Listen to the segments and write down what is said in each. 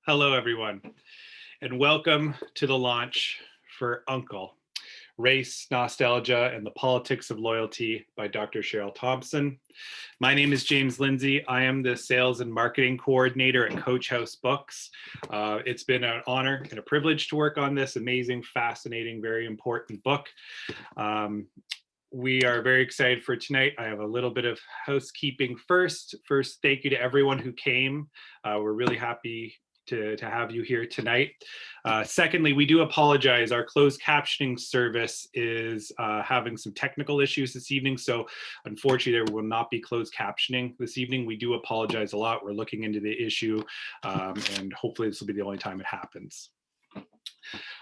Hello, everyone, and welcome to the launch for Uncle, Race, Nostalgia, and the Politics of Loyalty by Dr. Cheryl Thompson. My name is James Lindsay. I am the Sales and Marketing Coordinator at Coach House Books. It's been an honor and a privilege to work on this amazing, fascinating, very important book. We are very excited for tonight. I have a little bit of housekeeping first. First, thank you to everyone who came. We're really happy to have you here tonight. Secondly, we do apologize. Our closed captioning service is having some technical issues this evening, so unfortunately there will not be closed captioning this evening. We do apologize a lot. We're looking into the issue, and hopefully this will be the only time it happens.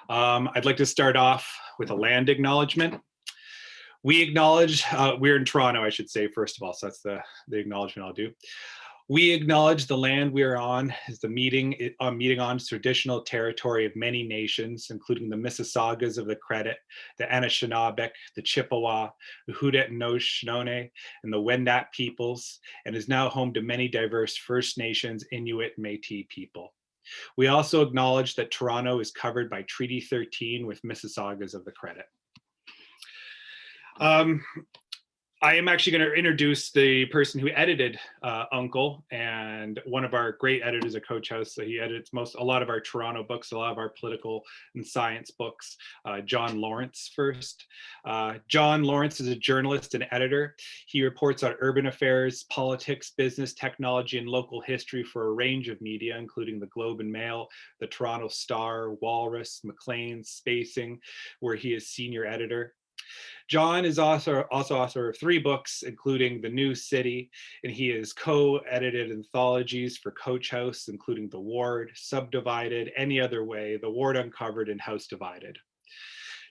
I'd like to start off with a land acknowledgement. We acknowledge, we're in Toronto, I should say, first of all, so that's the acknowledgement I'll do. We acknowledge the land we are on is the meeting on traditional territory of many nations, including the Mississaugas of the Credit, the Anishinaabe, the Chippewa, the Haudenosaunee, and the Wendat peoples, and is now home to many diverse First Nations, Inuit, and Métis people. We also acknowledge that Toronto is covered by Treaty 13 with Mississaugas of the Credit. I am actually going to introduce the person who edited Uncle, and one of our great editors at Coach House. So he edits a lot of our Toronto books, a lot of our political and science books. John Lawrence first. John Lawrence is a journalist and editor. He reports on urban affairs, politics, business, technology, and local history for a range of media, including the Globe and Mail, the Toronto Star, Walrus, Maclean's, Spacing, where he is senior editor. John is also author of 3 books, including The New City, and he has co-edited anthologies for Coach House, including The Ward, Subdivided, Any Other Way, The Ward Uncovered, and House Divided.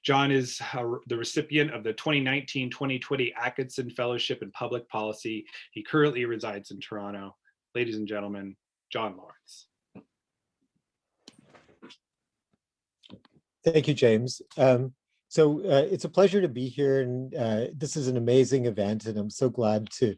John is the recipient of the 2019-2020 Atkinson Fellowship in Public Policy. He currently resides in Toronto. Ladies and gentlemen, John Lawrence. Thank you, James. So it's a pleasure to be here, and this is an amazing event, and I'm so glad to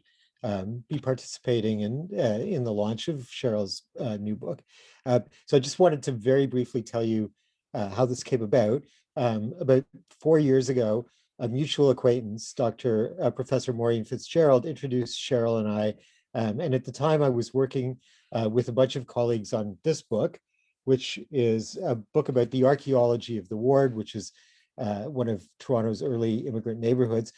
be participating in the launch of Cheryl's new book. So I just wanted to very briefly tell you how this came about. About 4 years ago, a mutual acquaintance, Professor Maureen Fitzgerald, introduced Cheryl and I, and at the time I was working with a bunch of colleagues on this book, which is a book about the archaeology of the Ward, which is one of Toronto's early immigrant neighborhoods.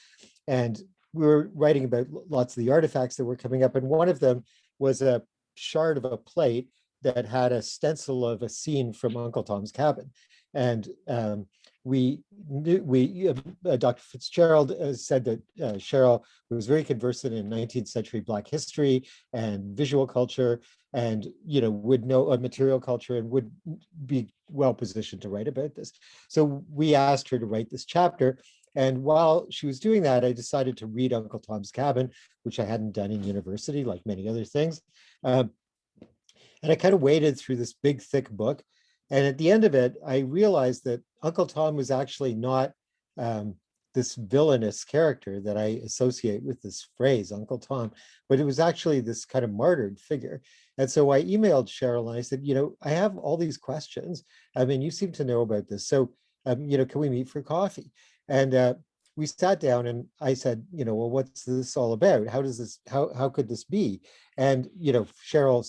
And we were writing about lots of the artifacts that were coming up. And one of them was a shard of a plate that had a stencil of a scene from Uncle Tom's Cabin. And Dr. Fitzgerald said that Cheryl was very conversant in 19th century Black history and visual culture, and would know material culture and would be well positioned to write about this. So we asked her to write this chapter. And while she was doing that, I decided to read Uncle Tom's Cabin, which I hadn't done in university, like many other things. And I kind of waded through this big, thick book. And at the end of it, I realized that Uncle Tom was actually not this villainous character that I associate with this phrase, Uncle Tom, but it was actually this kind of martyred figure. And so I emailed Cheryl and I said, I have all these questions. I mean, you seem to know about this. So, can we meet for coffee? And we sat down and I said, well, what's this all about? How could this be? And, Cheryl,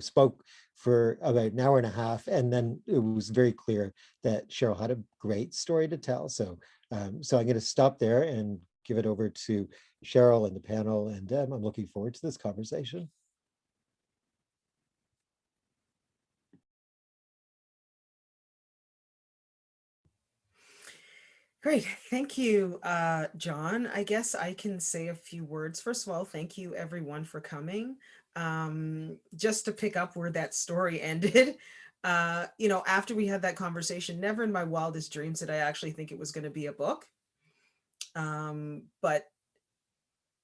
spoke for about an hour and a half, and then it was very clear that Cheryl had a great story to tell. So I'm going to stop there and give it over to Cheryl and the panel, and I'm looking forward to this conversation. Great. Thank you, John. I guess I can say a few words. First of all, thank you everyone for coming. Just to pick up where that story ended, after we had that conversation, never in my wildest dreams did I actually think it was going to be a book. But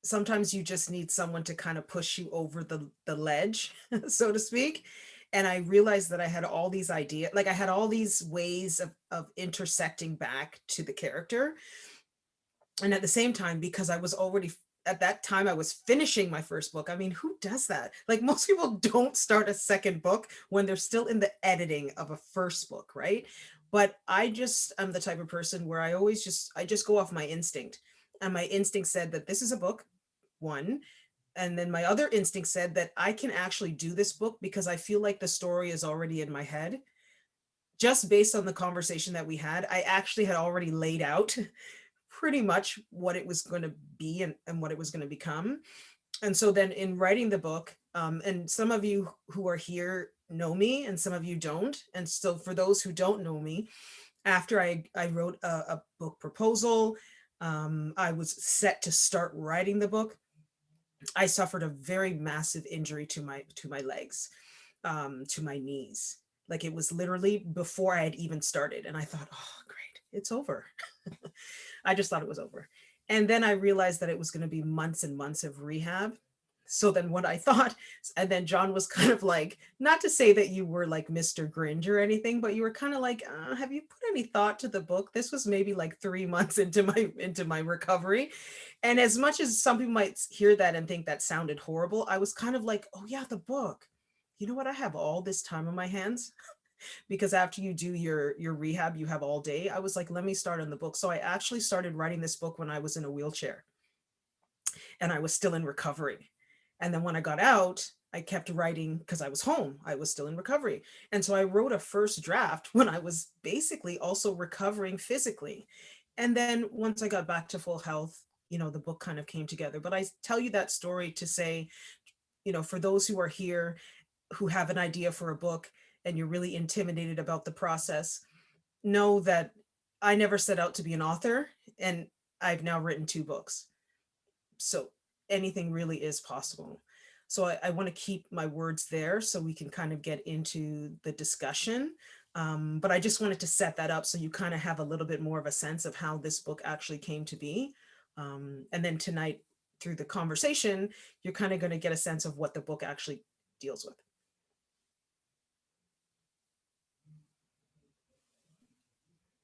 sometimes you just need someone to kind of push you over the ledge, so to speak. And I realized that I had all these ideas, like I had all these ways of intersecting back to the character. And at the same time, because I was already at that time I was finishing my first book. I mean, who does that? Like, most people don't start a second book when they're still in the editing of a first book, right? But I just am the type of person where I just go off my instinct. And my instinct said that this is a book, one. And then my other instinct said that I can actually do this book because I feel like the story is already in my head. Just based on the conversation that we had, I actually had already laid out pretty much what it was going to be and what it was going to become. And so then in writing the book, and some of you who are here know me and some of you don't. And so for those who don't know me, after I wrote a book proposal, I was set to start writing the book. I suffered a very massive injury to my legs, to my knees. Like, it was literally before I had even started. And I thought, oh, great, it's over. I just thought it was over. And then I realized that it was going to be months and months of rehab. So then what I thought, and then John was kind of like, not to say that you were like Mr. Gringe or anything, but you were kind of like, have you put any thought to the book? This was maybe like 3 months into my recovery. And as much as some people might hear that and think that sounded horrible, I was kind of like, oh yeah, the book. You know what? I have all this time on my hands because after you do your rehab, you have all day. I was like, let me start on the book. So I actually started writing this book when I was in a wheelchair and I was still in recovery. And then when I got out, I kept writing because I was home. I was still in recovery. And so I wrote a first draft when I was basically also recovering physically. And then once I got back to full health, the book kind of came together. But I tell you that story to say, for those who are here, who have an idea for a book and you're really intimidated about the process, know that I never set out to be an author, and I've now written 2 books. So anything really is possible. So I want to keep my words there so we can kind of get into the discussion. But I just wanted to set that up so you kind of have a little bit more of a sense of how this book actually came to be. And then tonight, through the conversation, you're kind of going to get a sense of what the book actually deals with.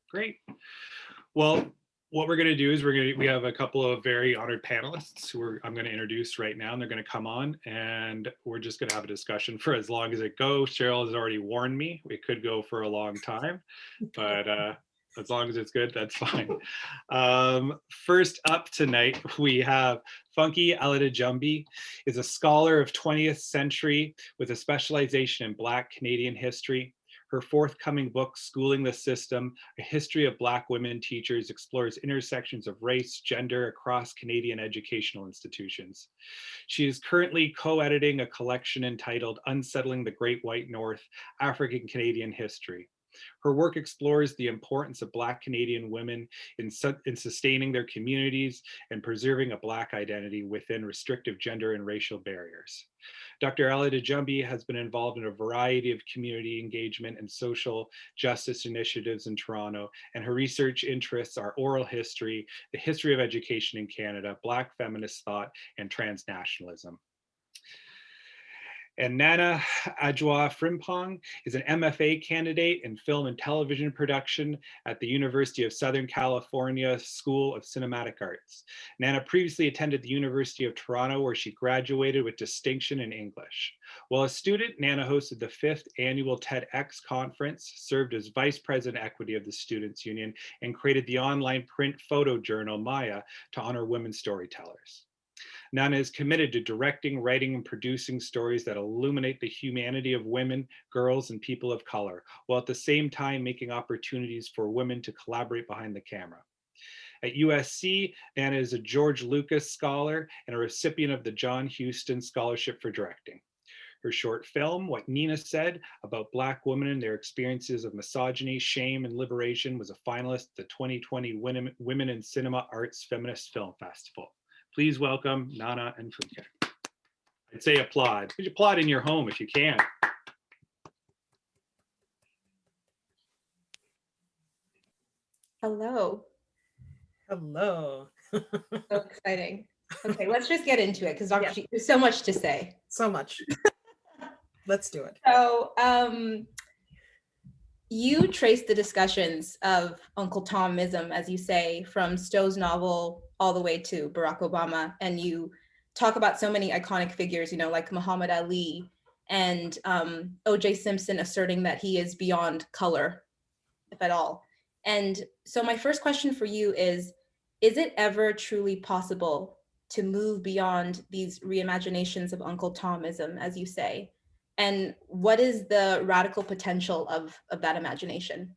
Great. Well, what we're going to do is we have a couple of very honored panelists who I'm going to introduce right now, and they're going to come on, and we're just going to have a discussion for as long as it goes. Cheryl has already warned me it could go for a long time, but as long as it's good, that's fine. First up tonight, we have Funké Aladejebi, is a scholar of 20th century with a specialization in Black Canadian history. Her forthcoming book, Schooling the System, A History of Black Women Teachers, explores intersections of race, gender across Canadian educational institutions. She is currently co-editing a collection entitled Unsettling the Great White North, African Canadian History. Her work explores the importance of Black Canadian women in sustaining their communities and preserving a Black identity within restrictive gender and racial barriers. Dr. Aladejebi has been involved in a variety of community engagement and social justice initiatives in Toronto, and her research interests are oral history, the history of education in Canada, Black feminist thought, and transnationalism. And Nana Adwoa Frimpong is an MFA candidate in film and television production at the University of Southern California School of Cinematic Arts. Nana previously attended the University of Toronto, where she graduated with distinction in English. While a student, Nana hosted the 5th annual TEDx conference, served as Vice President Equity of the Students' Union, and created the online print photo journal Maya to honor women storytellers. Nana is committed to directing, writing, and producing stories that illuminate the humanity of women, girls, and people of color, while at the same time making opportunities for women to collaborate behind the camera. At USC, Nana is a George Lucas Scholar and a recipient of the John Huston Scholarship for Directing. Her short film, What Nina Said, about Black women and their experiences of misogyny, shame, and liberation, was a finalist at the 2020 Women in Cinema Arts Feminist Film Festival. Please welcome Nana and Funké. I'd say applaud. Could you applaud in your home if you can? Hello. Hello. So exciting. Okay, let's just get into it because Dr. G, there's so much to say. So much. Let's do it. So, you trace the discussions of Uncle Tomism, as you say, from Stowe's novel all the way to Barack Obama, and you talk about so many iconic figures, like Muhammad Ali and O.J. Simpson asserting that he is beyond color, if at all. And so my first question for you is it ever truly possible to move beyond these reimaginations of Uncle Tomism, as you say? And what is the radical potential of that imagination?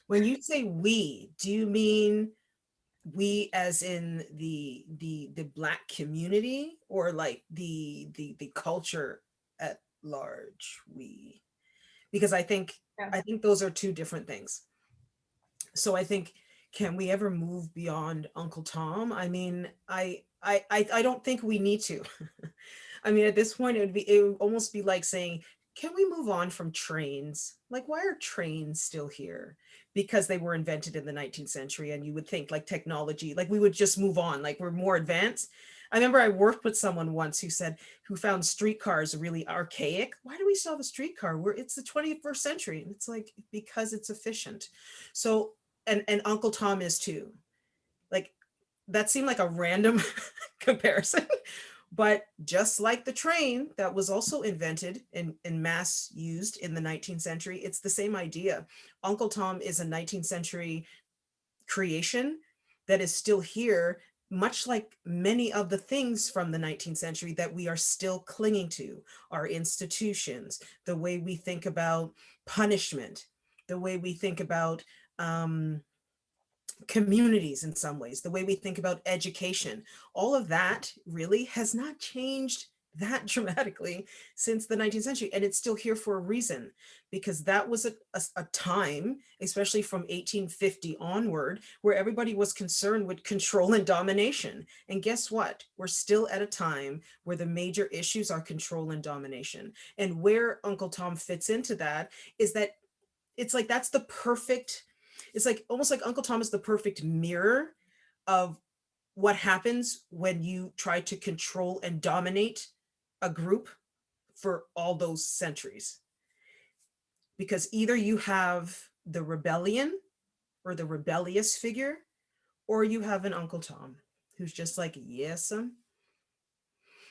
When you say we, do you mean we as in the Black community, or like the culture at large? We, because I think those are two different things. So I think, can we ever move beyond Uncle Tom? I mean, I don't think we need to. I mean, at this point, it would almost be like saying, can we move on from trains? Like, why are trains still here? Because they were invented in the 19th century, and you would think like technology, like we would just move on, like we're more advanced. I remember I worked with someone once who found streetcars really archaic. Why do we still have a streetcar? It's the 21st century. And it's like, because it's efficient. So, and Uncle Tom is too. Like, that seemed like a random comparison. But just like the train that was also invented and mass used in the 19th century, it's the same idea. Uncle Tom is a 19th century creation that is still here, much like many of the things from the 19th century that we are still clinging to, our institutions, the way we think about punishment, the way we think about communities in some ways, the way we think about education. All of that really has not changed that dramatically since the 19th century. And it's still here for a reason, because that was a time, especially from 1850 onward, where everybody was concerned with control and domination. And guess what? We're still at a time where the major issues are control and domination. And where Uncle Tom fits into that is that it's like, that's the perfect, it's like almost like Uncle Tom is the perfect mirror of what happens when you try to control and dominate a group for all those centuries. Because either you have the rebellion or the rebellious figure, or you have an Uncle Tom who's just like, yes,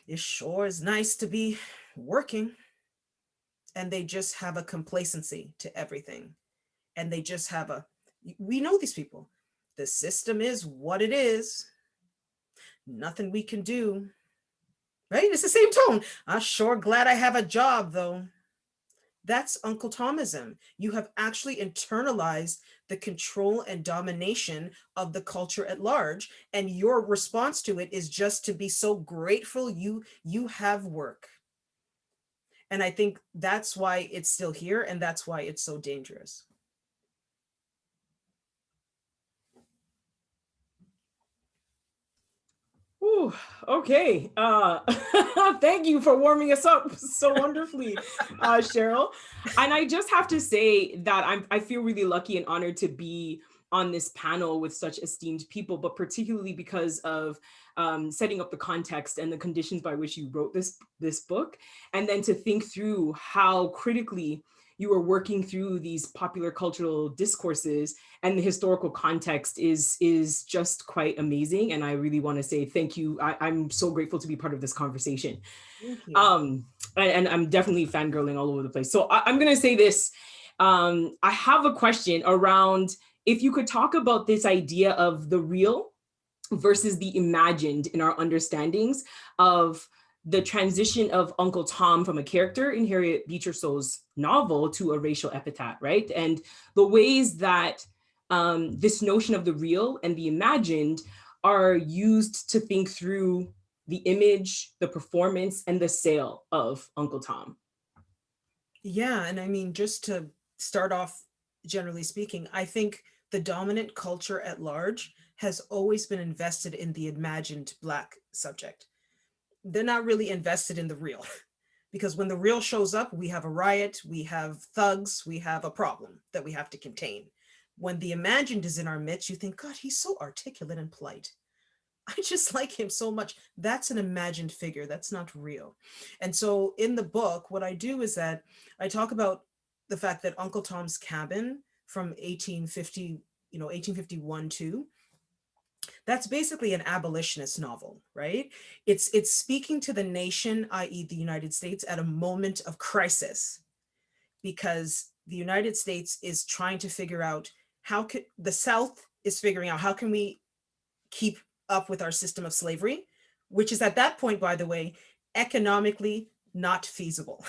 it sure is nice to be working. And they just have a complacency to everything. And they just have we know these people. The system is what it is. Nothing we can do. Right? It's the same tone. I'm sure glad I have a job, though. That's Uncle Tomism. You have actually internalized the control and domination of the culture at large, and your response to it is just to be so grateful you have work. And I think that's why it's still here, and that's why it's so dangerous. Ooh, okay. Thank you for warming us up so wonderfully, Cheryl. And I just have to say that I feel really lucky and honored to be on this panel with such esteemed people, but particularly because of setting up the context and the conditions by which you wrote this book, and then to think through how critically you are working through these popular cultural discourses, and the historical context is just quite amazing. And I really want to say thank you. I'm so grateful to be part of this conversation. And I'm definitely fangirling all over the place. So I'm going to say this. I have a question around if you could talk about this idea of the real versus the imagined in our understandings of the transition of Uncle Tom from a character in Harriet Beecher Stowe's novel to a racial epithet, right? And the ways that this notion of the real and the imagined are used to think through the image, the performance, and the sale of Uncle Tom. Yeah, and I mean, just to start off, generally speaking, I think the dominant culture at large has always been invested in the imagined Black subject. They're not really invested in the real, because when the real shows up, we have a riot, we have thugs, we have a problem that we have to contain. When the imagined is in our midst, you think, God, he's so articulate and polite. I just like him so much. That's an imagined figure. That's not real. And so in the book, what I do is that I talk about the fact that Uncle Tom's Cabin from 1850, 1851 too, that's basically an abolitionist novel, right? It's speaking to the nation, i.e. the United States, at a moment of crisis, because the United States is trying to figure out the South is figuring out how can we keep up with our system of slavery, which is at that point, by the way, economically not feasible.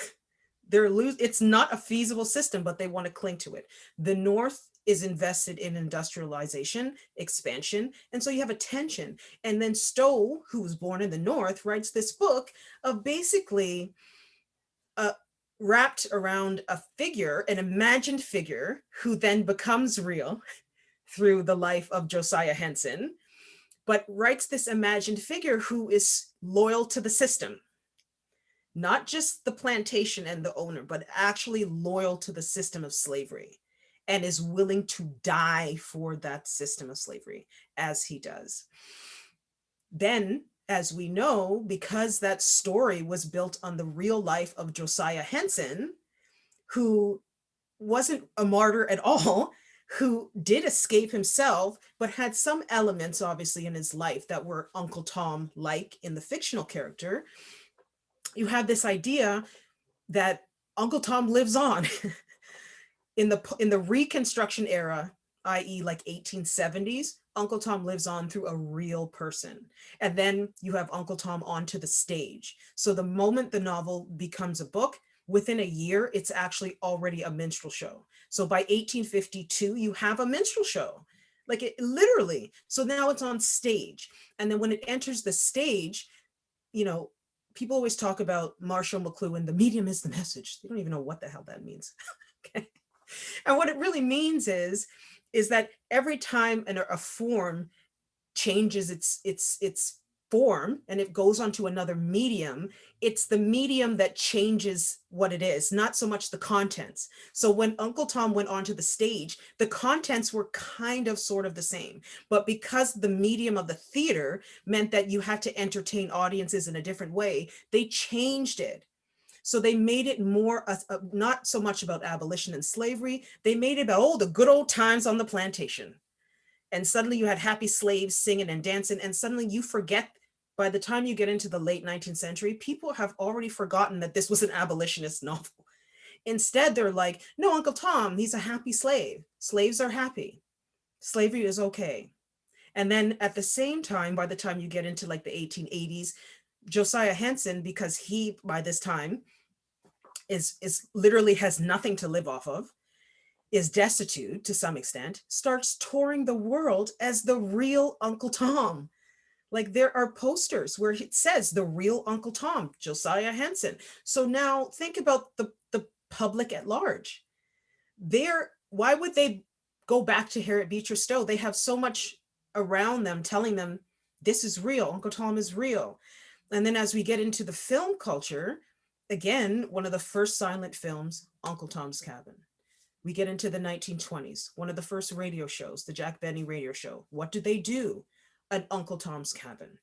It's not a feasible system, but they want to cling to it. The North is invested in industrialization, expansion, and so you have a tension. And then Stowe, who was born in the North, writes this book of basically wrapped around a figure, an imagined figure, who then becomes real through the life of Josiah Henson, but writes this imagined figure who is loyal to the system. Not just the plantation and the owner, but actually loyal to the system of slavery, and is willing to die for that system of slavery, as he does. Then, as we know, because that story was built on the real life of Josiah Henson, who wasn't a martyr at all, who did escape himself, but had some elements, obviously, in his life that were Uncle Tom-like in the fictional character, you have this idea that Uncle Tom lives on in the Reconstruction era, i.e. like 1870s, Uncle Tom lives on through a real person. And then you have Uncle Tom onto the stage. So the moment the novel becomes a book, within a year, it's actually already a minstrel show. So by 1852, you have a minstrel show, like it literally. So now it's on stage. And then when it enters the stage, people always talk about Marshall McLuhan, the medium is the message. They don't even know what the hell that means. Okay. And what it really means is that every time a form changes its form and it goes onto another medium, it's the medium that changes what it is, not so much the contents. So when Uncle Tom went onto the stage, the contents were kind of sort of the same, but because the medium of the theater meant that you had to entertain audiences in a different way, they changed it. So they made it more, not so much about abolition and slavery, they made it about, the good old times on the plantation. And suddenly you had happy slaves singing and dancing, and suddenly you forget, by the time you get into the late 19th century, people have already forgotten that this was an abolitionist novel. Instead, they're like, no, Uncle Tom, he's a happy slave. Slaves are happy. Slavery is okay. And then at the same time, by the time you get into like the 1880s, Josiah Henson, because he, by this time, is literally has nothing to live off of, is destitute to some extent, starts touring the world as the real Uncle Tom. Like there are posters where it says the real Uncle Tom, Josiah Henson. So now think about the public at large. Why would they go back to Harriet Beecher Stowe? They have so much around them telling them this is real, Uncle Tom is real. And then as we get into the film culture, again, one of the first silent films, Uncle Tom's Cabin. We get into the 1920s, one of the first radio shows, the Jack Benny radio show. What do? An Uncle Tom's Cabin,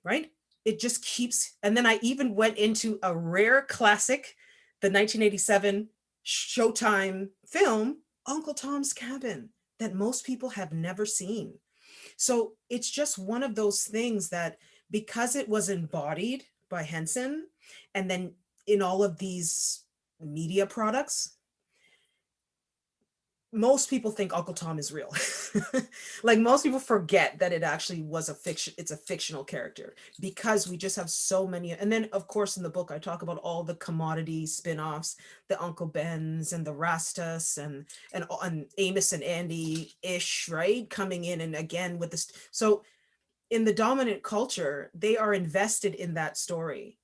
right? It just keeps, and then I even went into a rare classic, the 1987 Showtime film, Uncle Tom's Cabin, that most people have never seen. So it's just one of those things that, because it was embodied by Henson, and then in all of these media products, most people think Uncle Tom is real. Like most people forget that it actually was a fiction. It's a fictional character because we just have so many. And then of course in the book, I talk about all the commodity spin-offs, the Uncle Ben's and the Rastas and Amos and Andy ish, right? Coming in and again with this. So in the dominant culture, they are invested in that story.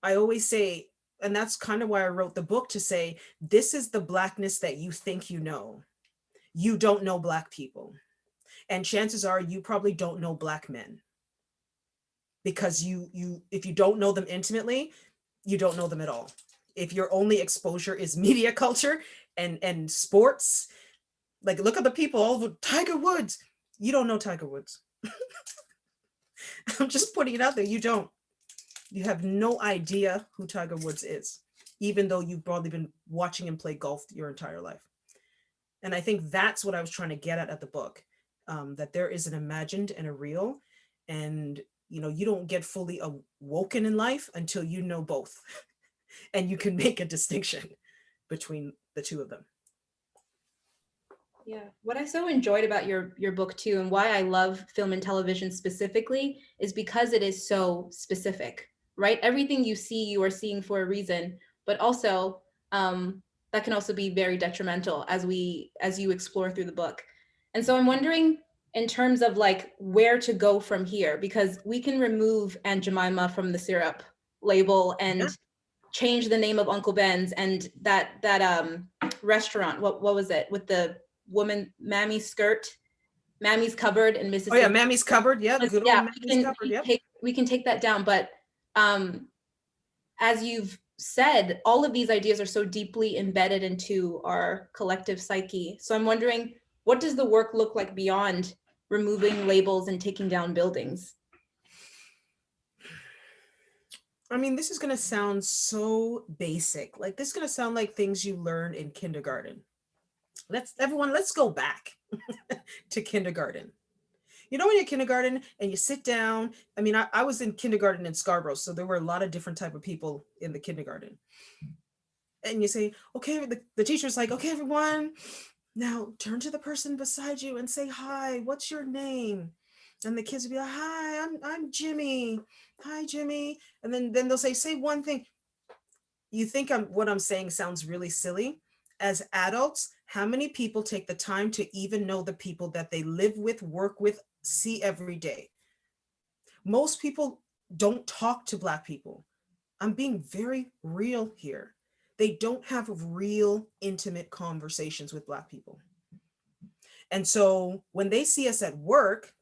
I always say, and that's kind of why I wrote the book, to say, this is the Blackness that you think you know. You don't know Black people. And chances are you probably don't know Black men. Because if you don't know them intimately, you don't know them at all. If your only exposure is media culture and sports, like look at the people, all of Tiger Woods, you don't know Tiger Woods. I'm just putting it out there, you don't. You have no idea who Tiger Woods is. even though you've probably been watching him play golf your entire life. And I think that's what I was trying to get at the book, that there is an imagined and a real, and you don't get fully awoken in life until you know both, and you can make a distinction between the two of them. Yeah, what I so enjoyed about your book too, and why I love film and television specifically, is because it is so specific, right? Everything you see, you are seeing for a reason, but also that can also be very detrimental as you explore through the book. And so I'm wondering, in terms of like where to go from here, because we can remove Aunt Jemima from the syrup label and change the name of Uncle Ben's, and that restaurant, what was it with the woman, Mammy's Cupboard in Mississippi. Oh yeah, Mammy's Cupboard. Yeah, good old Mammy's Cupboard. Yep. We can take that down, but as you've said, all of these ideas are so deeply embedded into our collective psyche. So I'm wondering, what does the work look like beyond removing labels and taking down buildings? I mean, this is going to sound so basic. Like, this is going to sound like things you learn in kindergarten. Let's go back to kindergarten. When you're in kindergarten and you sit down, I mean, I was in kindergarten in Scarborough, so there were a lot of different type of people in the kindergarten. And you say, okay, the teacher's like, okay, everyone, now turn to the person beside you and say, hi, what's your name? And the kids will be like, hi, I'm Jimmy. Hi, Jimmy. And then they'll say one thing. You think what I'm saying sounds really silly. As adults, how many people take the time to even know the people that they live with, work with, see every day? Most people don't talk to Black people. I'm being very real here. They don't have real intimate conversations with Black people. And so when they see us at work,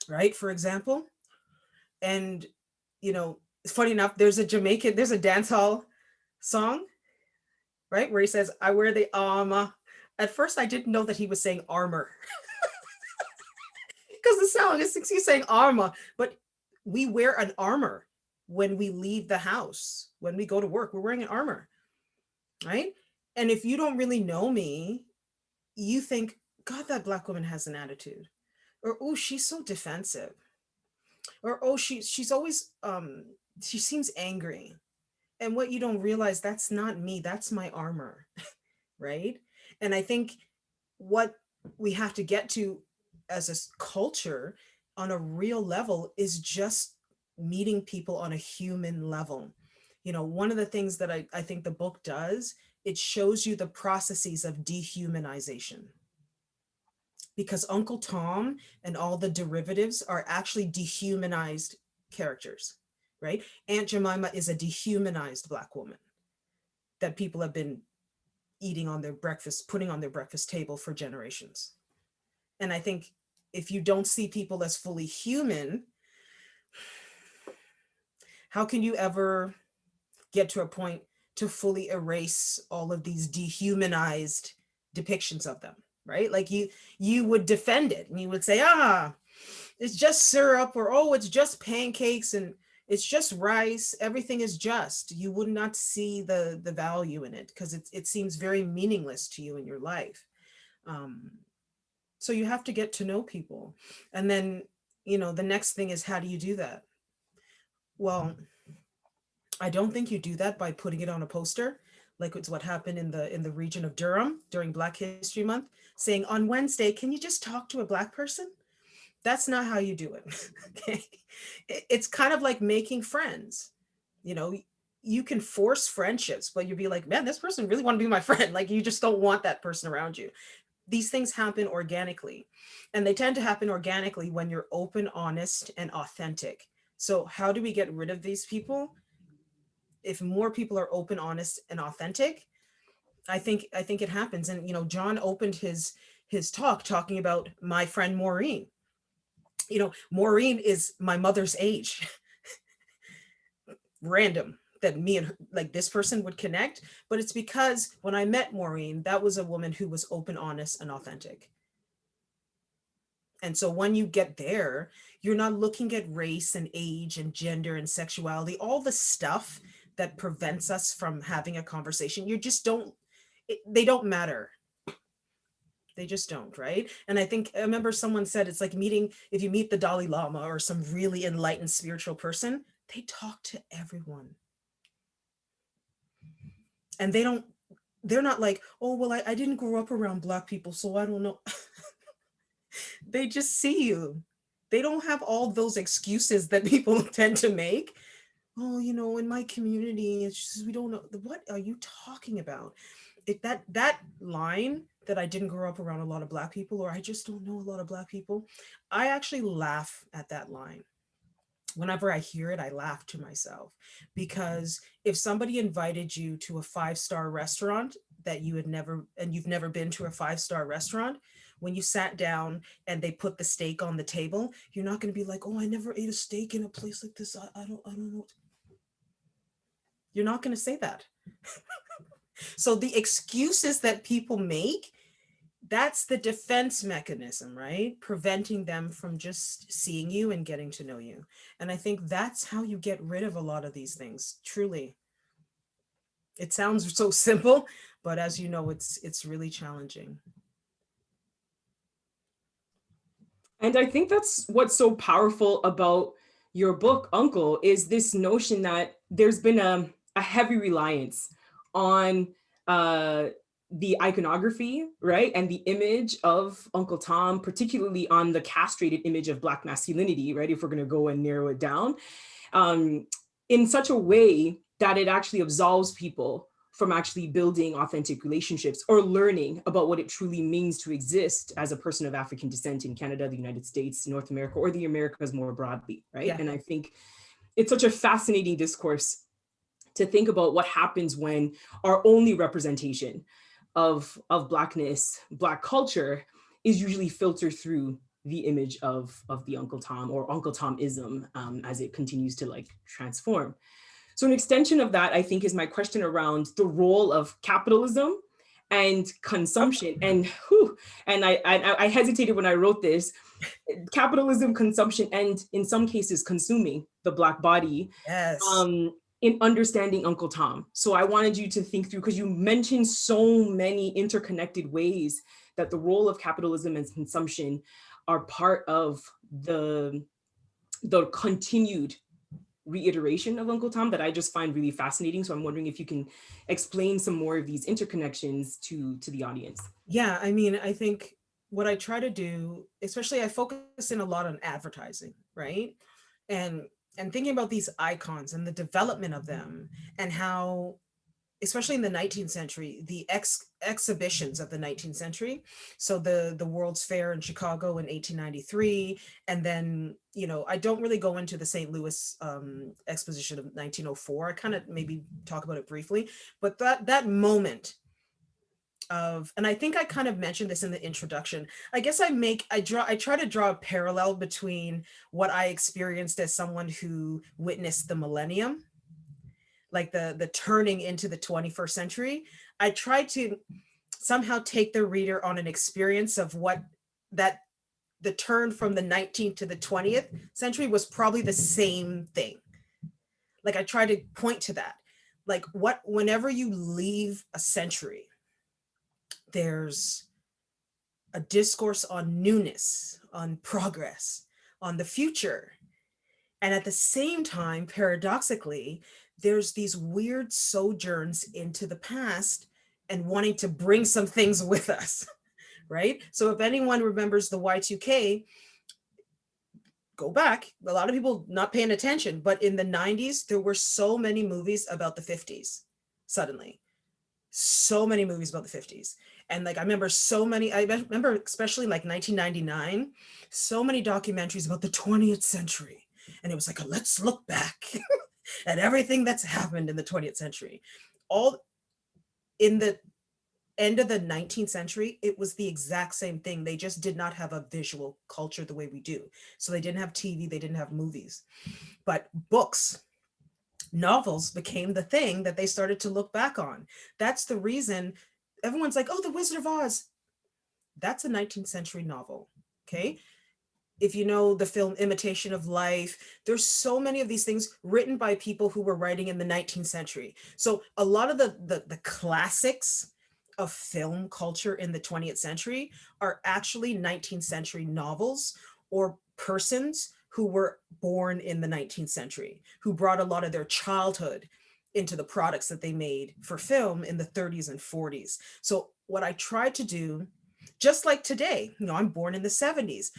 right, for example, and funny enough, there's a dance hall song, right, where he says, I wear the armor. At first I didn't know that he was saying armor because the song is he's saying armor, but we wear an armor when we leave the house. When we go to work, we're wearing an armor, right? And if you don't really know me, you think, God, that Black woman has an attitude, or oh, she's so defensive, or oh, she's always she seems angry. And what you don't realize, that's not me, that's my armor. Right? And I think what we have to get to as a culture on a real level is just meeting people on a human level. One of the things that I think the book does, it shows you the processes of dehumanization. Because Uncle Tom and all the derivatives are actually dehumanized characters, right? Aunt Jemima is a dehumanized Black woman that people have been putting on their breakfast table for generations. And I think if you don't see people as fully human, how can you ever get to a point to fully erase all of these dehumanized depictions of them, right? Like you would defend it and you would say, it's just syrup, or oh, it's just pancakes and it's just rice, everything is just. You would not see the value in it because it seems very meaningless to you in your life. So you have to get to know people. And then, the next thing is, how do you do that? Well, I don't think you do that by putting it on a poster, like it's what happened in the region of Durham during Black History Month, saying on Wednesday, can you just talk to a Black person? That's not how you do it. Okay. It's kind of like making friends. You can force friendships, but you'll be like, man, this person really want to be my friend. Like, you just don't want that person around you. These things happen organically, and they tend to happen organically when you're open, honest, and authentic. So how do we get rid of these people? If more people are open, honest, and authentic, I think it happens. And John opened his talk talking about my friend Maureen. Maureen is my mother's age. Random that me and her, like this person would connect, but it's because when I met Maureen, that was a woman who was open, honest, and authentic. And so when you get there, you're not looking at race and age and gender and sexuality, all the stuff that prevents us from having a conversation. You just don't, they don't matter. They just don't, right? And I remember someone said, it's like if you meet the Dalai Lama or some really enlightened spiritual person, they talk to everyone. And they're not like, oh, well, I didn't grow up around Black people, so I don't know. They just see you. They don't have all those excuses that people tend to make. Oh, in my community, it's just, we don't know. What are you talking about? That line that I didn't grow up around a lot of Black people, or I just don't know a lot of Black people, I actually laugh at that line. Whenever I hear it, I laugh to myself, because if somebody invited you to a 5-star restaurant that you've never been to a 5-star restaurant, when you sat down and they put the steak on the table, you're not going to be like, oh, I never ate a steak in a place like this. I don't know. You're not going to say that. So the excuses that people make, that's the defense mechanism, right? Preventing them from just seeing you and getting to know you. And I think that's how you get rid of a lot of these things, truly. It sounds so simple, but as you know, it's really challenging. And I think that's what's so powerful about your book, Uncle, is this notion that there's been a heavy reliance on the iconography, right? And the image of Uncle Tom, particularly on the castrated image of Black masculinity, right? If we're going to go and narrow it down, in such a way that it actually absolves people from actually building authentic relationships or learning about what it truly means to exist as a person of African descent in Canada, the United States, North America, or the Americas more broadly, right? Yeah. And I think it's such a fascinating discourse to think about what happens when our only representation of Blackness, Black culture, is usually filtered through the image of the Uncle Tom or Uncle Tomism as it continues to like transform. So an extension of that, I think, is my question around the role of capitalism and consumption. And I hesitated when I wrote this. Capitalism, consumption, and in some cases, consuming the Black body. Yes. In understanding Uncle Tom. So I wanted you to think through, because you mentioned so many interconnected ways that the role of capitalism and consumption are part of the continued reiteration of Uncle Tom that I just find really fascinating. So I'm wondering if you can explain some more of these interconnections to the audience. Yeah, I mean, I think what I try to do, especially I focus in a lot on advertising, right? And thinking about these icons and the development of them, and how, especially in the 19th century, the exhibitions of the 19th century. So the World's Fair in Chicago in 1893. And then, I don't really go into the St. Louis exposition of 1904. I kind of maybe talk about it briefly, but that moment of, and I think I kind of mentioned this in the introduction, I guess I try to draw a parallel between what I experienced as someone who witnessed the millennium, like the turning into the 21st century. I try to somehow take the reader on an experience of what the turn from the 19th to the 20th century was probably the same thing. Like I try to point to that, like whenever you leave a century, there's a discourse on newness, on progress, on the future. And at the same time, paradoxically, there's these weird sojourns into the past and wanting to bring some things with us, right? So if anyone remembers the Y2K, go back, a lot of people not paying attention, but in the 90s, there were so many movies about the 50s, suddenly. So many movies about the 50s. And like, I remember especially like 1999, so many documentaries about the 20th century. And it was like, let's look back at everything that's happened in the 20th century. All in the end of the 19th century, it was the exact same thing. They just did not have a visual culture the way we do. So they didn't have TV, they didn't have movies, but books, novels became the thing that they started to look back on. That's the reason everyone's like, oh, The Wizard of Oz. That's a 19th century novel, okay? if you know the film Imitation of Life, there's so many of these things written by people who were writing in the 19th century. So a lot of the classics of film culture in the 20th century are actually 19th century novels or persons who were born in the 19th century, who brought a lot of their childhood into the products that they made for film in the 30s and 40s. So what I tried to do, just like today, I'm born in the 70s.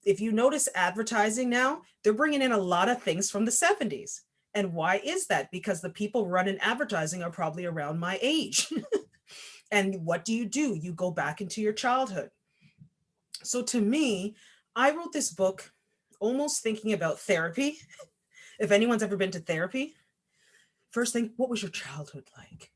If you notice advertising now, they're bringing in a lot of things from the 70s. And why is that? Because the people running advertising are probably around my age. And what do? You go back into your childhood. So to me, I wrote this book almost thinking about therapy. If anyone's ever been to therapy, first thing, what was your childhood like?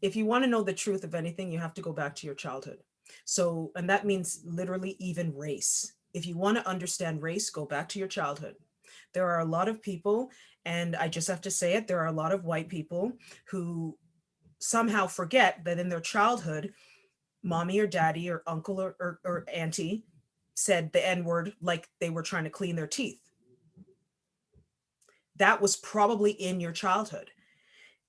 If you want to know the truth of anything, you have to go back to your childhood. So, and that means literally even race. If you want to understand race, go back to your childhood. There are a lot of people, and I just have to say it, there are a lot of white people who somehow forget that in their childhood, mommy or daddy or uncle or auntie said the N-word like they were trying to clean their teeth. That was probably in your childhood.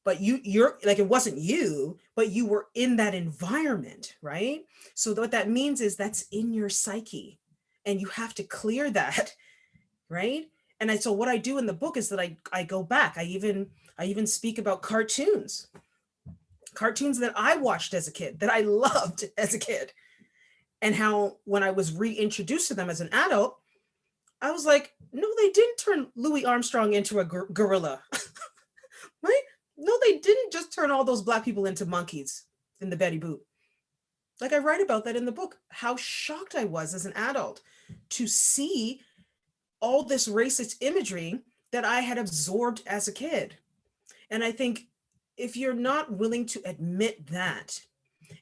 But you're like, it wasn't you, but you were in that environment, right? So what that means is that's in your psyche and you have to clear that, right? And so what I do in the book is that I go back. I even speak about cartoons that I watched as a kid, that I loved as a kid, and how when I was reintroduced to them as an adult, I was like, no, they didn't turn Louis Armstrong into a gorilla, right? No, they didn't just turn all those Black people into monkeys in the Betty Boop. Like I write about that in the book, how shocked I was as an adult to see all this racist imagery that I had absorbed as a kid. And I think if you're not willing to admit that,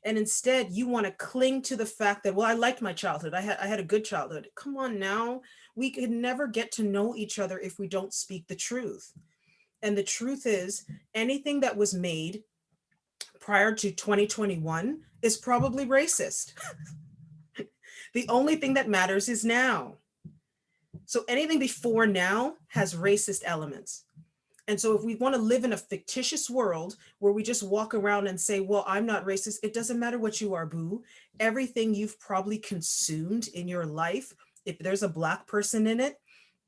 and instead you want to cling to the fact that, well, I liked my childhood, I had a good childhood. Come on now, we could never get to know each other if we don't speak the truth. And the truth is, anything that was made prior to 2021 is probably racist. The only thing that matters is now. So anything before now has racist elements. And so if we want to live in a fictitious world where we just walk around and say, well, I'm not racist, it doesn't matter what you are, boo. Everything you've probably consumed in your life, if there's a Black person in it,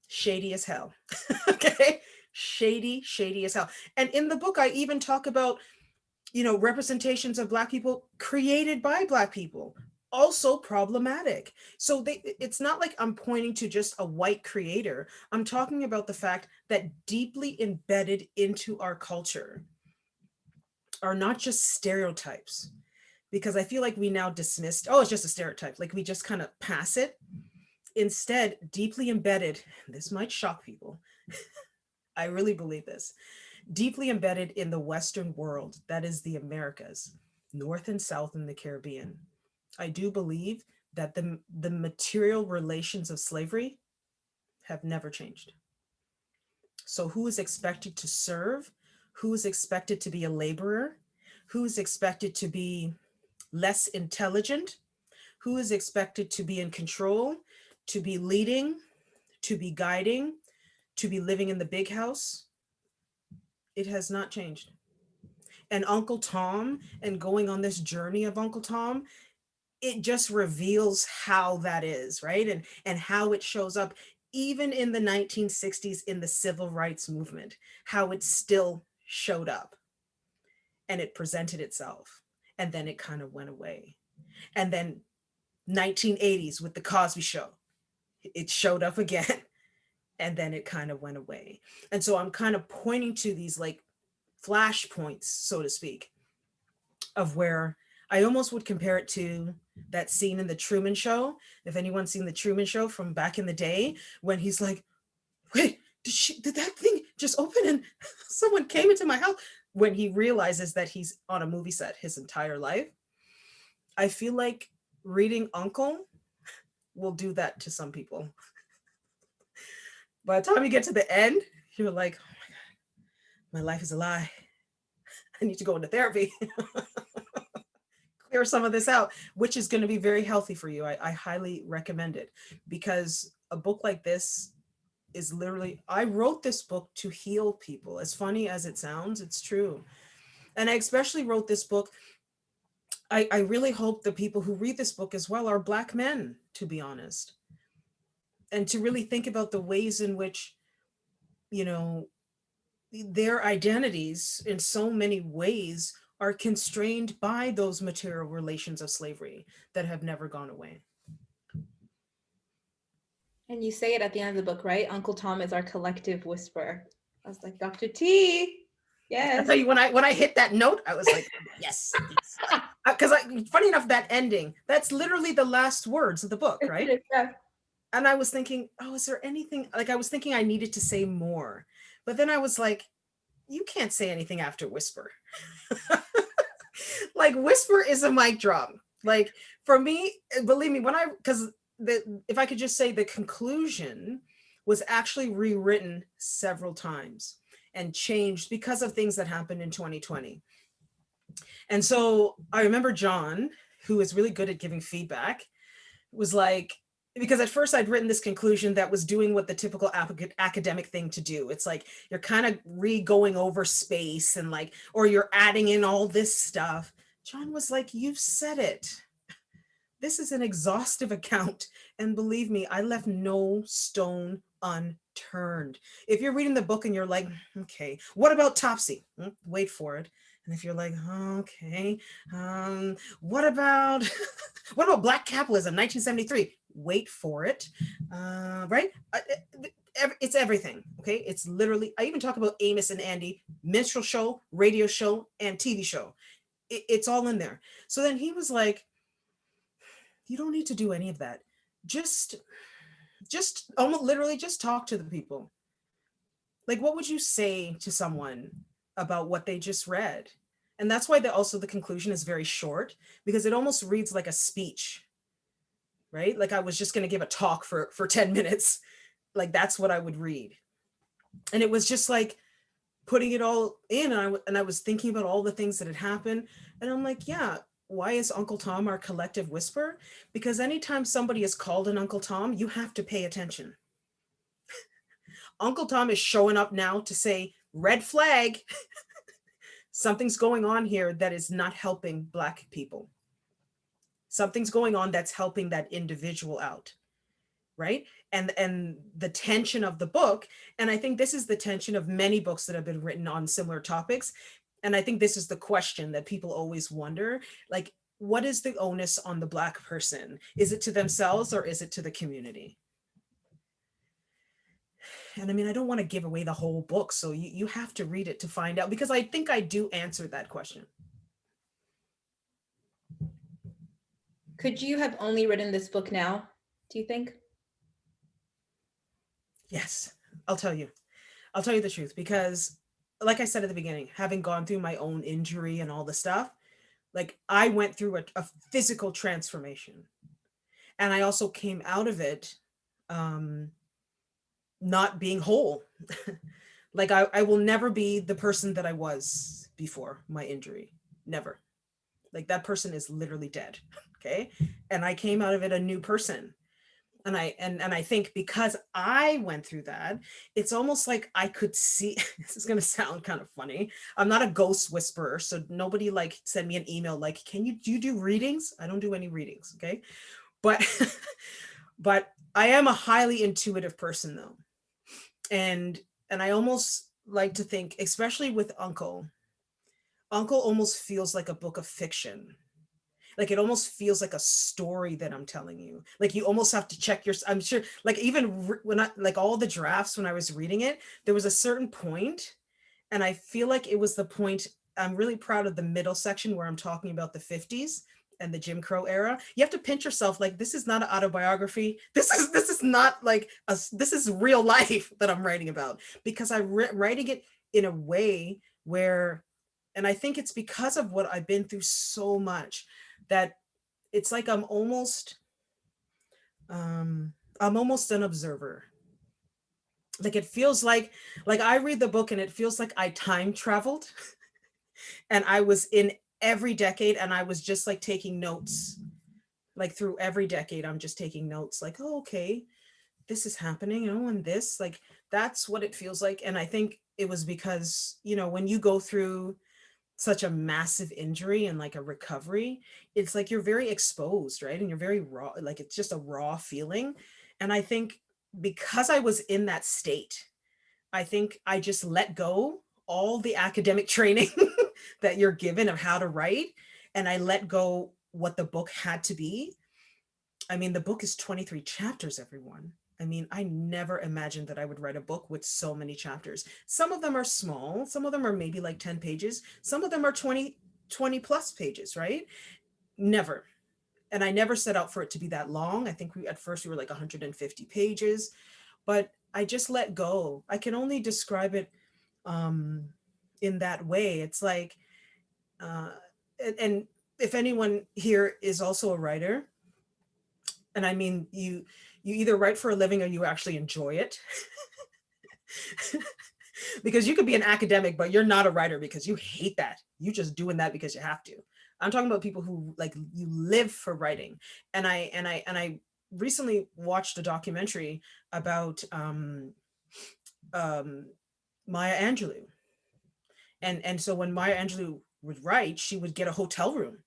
shady as hell. Okay? Shady as hell. And in the book, I even talk about, representations of Black people created by Black people, also problematic. So it's not like I'm pointing to just a white creator. I'm talking about the fact that deeply embedded into our culture are not just stereotypes, because I feel like we now dismissed, oh, it's just a stereotype. Like we just kind of pass it. Instead, deeply embedded, this might shock people. I really believe this, deeply embedded in the Western world, that is the Americas, North and South in the Caribbean. I do believe that the material relations of slavery have never changed. So who is expected to serve? Who is expected to be a laborer? Who is expected to be less intelligent? Who is expected to be in control, to be leading, to be guiding, to be living in the big house? It has not changed. And Uncle Tom, and going on this journey of Uncle Tom, it just reveals how that is, right? And how it shows up even in the 1960s in the civil rights movement, how it still showed up and it presented itself. And then it kind of went away. And then 1980s with the Cosby Show, it showed up again. And then it kind of went away. And so I'm kind of pointing to these like flashpoints, so to speak, of where I almost would compare it to that scene in the Truman Show. If anyone's seen the Truman Show from back in the day, when he's like, wait, did that thing just open and someone came into my house? When he realizes that he's on a movie set his entire life. I feel like reading Uncle will do that to some people. By the time you get to the end, you're like, oh my God, my life is a lie. I need to go into therapy. clear some of this out, which is going to be very healthy for you. I highly recommend it, because a book like this is literally, I wrote this book to heal people. As funny as it sounds, it's true. And I especially wrote this book. I really hope the people who read this book as well are Black men, to be honest, and to really think about the ways in which, you know, their identities in so many ways are constrained by those material relations of slavery that have never gone away. And you say it at the end of the book, right? Uncle Tom is our collective whisperer. I was like, Dr. T, yes. I tell you, when I hit that note, I was like, yes, because funny enough, that ending, that's literally the last words of the book, right? Yeah. And I was thinking, oh, is there anything, like I was thinking I needed to say more, but then I was like, you can't say anything after whisper. Like whisper is a mic drop. Like for me, believe me, if I could just say, the conclusion was actually rewritten several times and changed because of things that happened in 2020. And so I remember John, who is really good at giving feedback, was like, because at first I'd written this conclusion that was doing what the typical academic thing to do. It's like, you're kind of going over space and like, or you're adding in all this stuff. John was like, you've said it. This is an exhaustive account. And believe me, I left no stone unturned. If you're reading the book and you're like, okay, what about Topsy? Wait for it. And if you're like, okay, what about Black Capitalism, 1973? Wait for it, right? It's everything, okay? It's literally, I even talk about Amos and Andy, minstrel show, radio show, and TV show. It's all in there. So then he was like, you don't need to do any of that. Just almost literally just talk to the people. Like, what would you say to someone about what they just read? And that's why also the conclusion is very short, because it almost reads like a speech, right? Like I was just going to give a talk for 10 minutes. Like that's what I would read. And it was just like putting it all in. And I was thinking about all the things that had happened. And I'm like, yeah, why is Uncle Tom our collective whisper? Because anytime somebody is called an Uncle Tom, you have to pay attention. Uncle Tom is showing up now to say, red flag, something's going on here that is not helping Black people. Something's going on that's helping that individual out, right? And the tension of the book, and I think this is the tension of many books that have been written on similar topics. And I think this is the question that people always wonder, like, what is the onus on the Black person? Is it to themselves or is it to the community? And I mean, I don't want to give away the whole book, so you have to read it to find out, because I think I do answer that question. Could you have only written this book now, do you think? Yes, I'll tell you the truth, because like I said at the beginning, having gone through my own injury and all the stuff, like I went through a physical transformation, and I also came out of it not being whole. Like I will never be the person that I was before my injury, never. Like that person is literally dead, okay? And I came out of it a new person. And I think because I went through that, it's almost like I could see, this is going to sound kind of funny. I'm not a ghost whisperer, so nobody like send me an email like, do you do readings? I don't do any readings, okay? But but I am a highly intuitive person though. And I almost like to think, especially with Uncle almost feels like a book of fiction. Like it almost feels like a story that I'm telling you. Like you almost have to check I'm sure, like even when like all the drafts, when I was reading it, there was a certain point, and I feel like it was the point, I'm really proud of the middle section where I'm talking about the 50s and the Jim Crow era. You have to pinch yourself, like, this is not an autobiography. This is not like, this is real life that I'm writing about, because I'm writing it in a way where, and I think it's because of what I've been through so much, that it's like I'm almost an observer. Like it feels like I read the book and it feels like I time traveled and I was in every decade, and I was just like taking notes. Like through every decade, I'm just taking notes like, oh, okay, this is happening, and this, like, that's what it feels like. And I think it was because, when you go through such a massive injury and like a recovery, it's like you're very exposed, right? And you're very raw, like it's just a raw feeling. And I think because I was in that state, I think I just let go all the academic training that you're given of how to write. And I let go what the book had to be. I mean, the book is 23 chapters, everyone. I mean, I never imagined that I would write a book with so many chapters. Some of them are small. Some of them are maybe like 10 pages. Some of them are 20 plus pages, right? Never. And I never set out for it to be that long. I think at first we were like 150 pages, but I just let go. I can only describe it in that way. It's like, and if anyone here is also a writer, and I mean, you either write for a living or you actually enjoy it. Because you could be an academic, but you're not a writer because you hate that. You just doing that because you have to. I'm talking about people who like you live for writing. And I recently watched a documentary about Maya Angelou. And so when Maya Angelou would write, she would get a hotel room.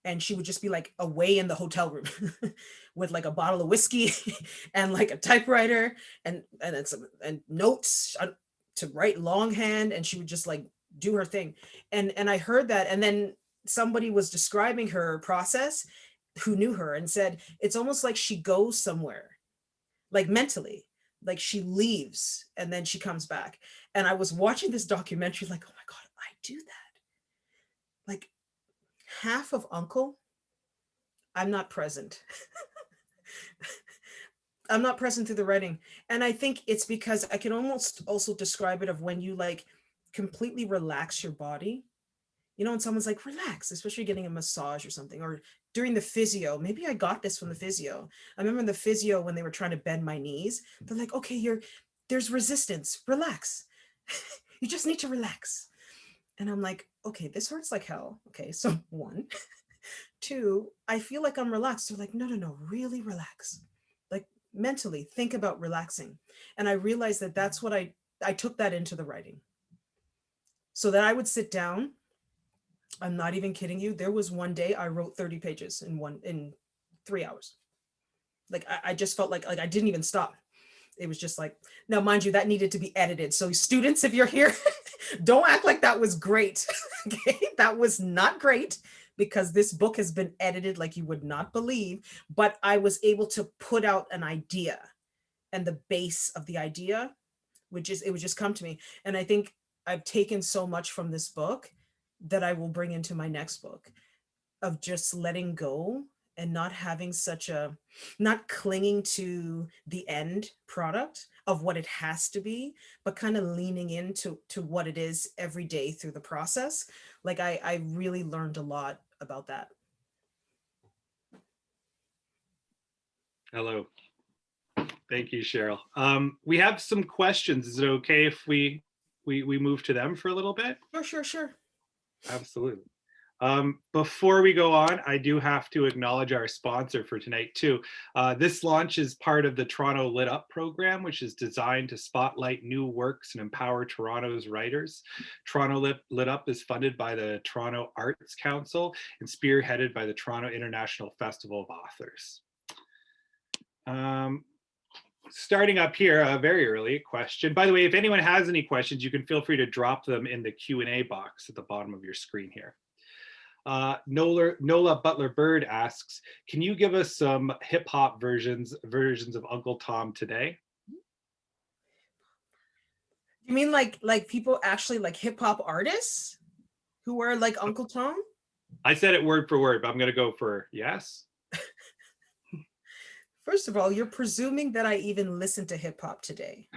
And she would just be like away in the hotel room with like a bottle of whiskey and like a typewriter and notes to write longhand. And she would just like do her thing. And I heard that. And then somebody was describing her process who knew her and said, it's almost like she goes somewhere, like mentally, like she leaves and then she comes back. And I was watching this documentary like, oh my God, I do that. Like, half of Uncle, I'm not present. I'm not present through the writing. And I think it's because I can almost also describe it of when you like completely relax your body. When someone's like, relax, especially getting a massage or something, or during the physio, maybe I got this from the physio. I remember in the physio when they were trying to bend my knees, they're like, okay, there's resistance, relax. You just need to relax. And I'm like, okay, this hurts like hell. Okay, so 1. 2, I feel like I'm relaxed. They're like, no, really relax. Like mentally think about relaxing. And I realized that that's what I took that into the writing. So that I would sit down. I'm not even kidding you. There was one day I wrote 30 pages in 3 hours. Like I just felt like I didn't even stop. It was just like, now mind you, that needed to be edited. So students, if you're here, don't act like that was great. Okay, that was not great because this book has been edited like you would not believe, but I was able to put out an idea, and the base of the idea it would just come to me. And I think I've taken so much from this book that I will bring into my next book, of just letting go and not having not clinging to the end product of what it has to be, but kind of leaning into what it is every day through the process. Like I really learned a lot about that. Hello. Thank you, Cheryl. We have some questions. Is it okay if we move to them for a little bit? Sure. Absolutely. Before we go on, I do have to acknowledge our sponsor for tonight too. This launch is part of the Toronto Lit Up program, which is designed to spotlight new works and empower Toronto's writers. Toronto Lit Up is funded by the Toronto Arts Council and spearheaded by the Toronto International Festival of Authors. Starting up here, a very early question. By the way, if anyone has any questions, you can feel free to drop them in the Q&A box at the bottom of your screen here. Nola Butler Bird asks, can you give us some hip hop versions of Uncle Tom today? You mean like people actually like hip hop artists who are like Uncle Tom? I said it word for word, but I'm going to go for yes. First of all, you're presuming that I even listen to hip hop today.